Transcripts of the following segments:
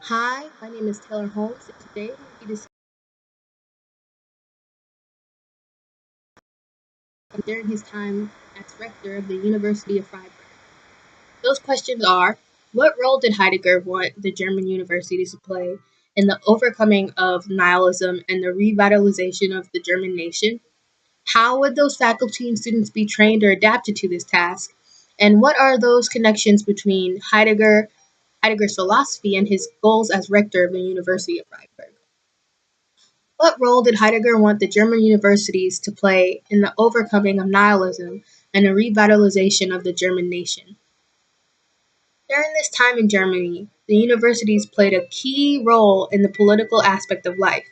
Hi, my name is Taylor Holmes, and today we'll be discussing during his time as rector of the University of Freiburg. Those questions are: what role did Heidegger want the German universities to play in the overcoming of nihilism and the revitalization of the German nation? How would those faculty and students be trained or adapted to this task? And what are those connections between Heidegger's philosophy and his goals as rector of the University of Freiburg? What role did Heidegger want the German universities to play in the overcoming of nihilism and the revitalization of the German nation? During this time in Germany, the universities played a key role in the political aspect of life.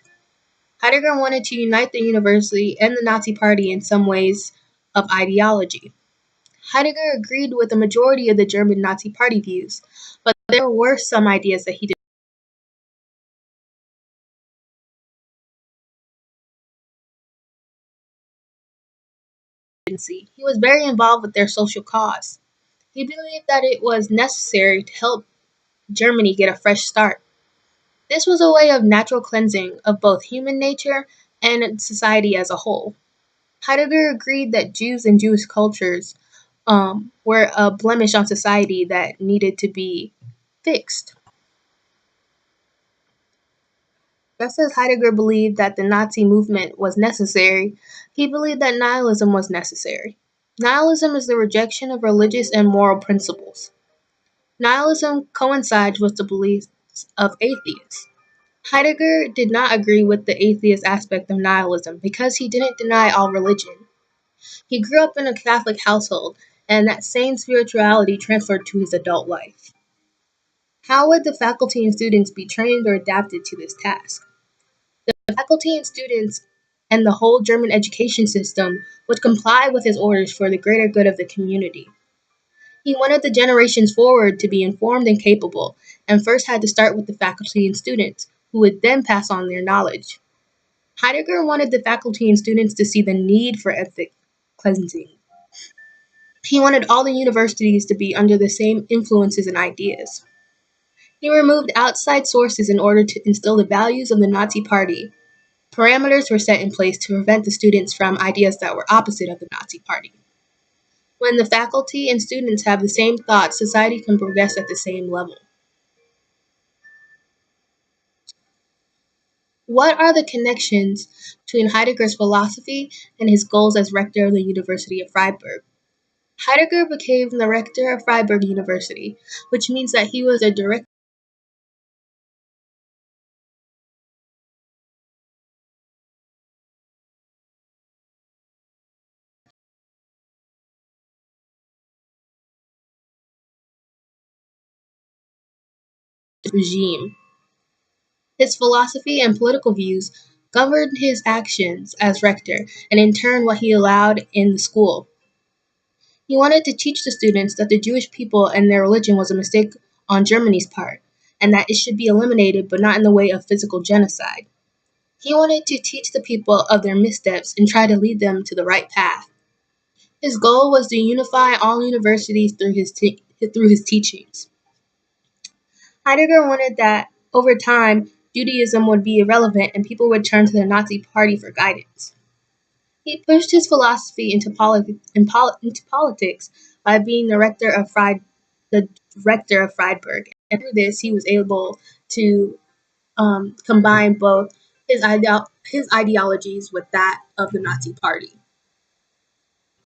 Heidegger wanted to unite the university and the Nazi Party in some ways of ideology. Heidegger agreed with the majority of the German Nazi Party views, but there were some ideas that he didn't see. He was very involved with their social cause. He believed that it was necessary to help Germany get a fresh start. This was a way of natural cleansing of both human nature and society as a whole. Heidegger agreed that Jews and Jewish cultures were a blemish on society that needed to be fixed. Just as Heidegger believed that the Nazi movement was necessary, he believed that nihilism was necessary. Nihilism is the rejection of religious and moral principles. Nihilism coincides with the beliefs of atheists. Heidegger did not agree with the atheist aspect of nihilism because he didn't deny all religion. He grew up in a Catholic household, and that same spirituality transferred to his adult life. How would the faculty and students be trained or adapted to this task? The faculty and students and the whole German education system would comply with his orders for the greater good of the community. He wanted the generations forward to be informed and capable, and first had to start with the faculty and students, who would then pass on their knowledge. Heidegger wanted the faculty and students to see the need for ethic cleansing. He wanted all the universities to be under the same influences and ideas. He removed outside sources in order to instill the values of the Nazi Party. Parameters were set in place to prevent the students from ideas that were opposite of the Nazi Party. When the faculty and students have the same thoughts, society can progress at the same level. What are the connections between Heidegger's philosophy and his goals as rector of the University of Freiburg? Heidegger became the rector of Freiburg University, which means that he was a direct regime. His philosophy and political views governed his actions as rector, and in turn what he allowed in the school. He wanted to teach the students that the Jewish people and their religion was a mistake on Germany's part, and that it should be eliminated but not in the way of physical genocide. He wanted to teach the people of their missteps and try to lead them to the right path. His goal was to unify all universities through his teachings. Heidegger wanted that, over time, Judaism would be irrelevant and people would turn to the Nazi Party for guidance. He pushed his philosophy into politics by being the rector of Freiburg, and through this, he was able to combine both his ideologies with that of the Nazi Party.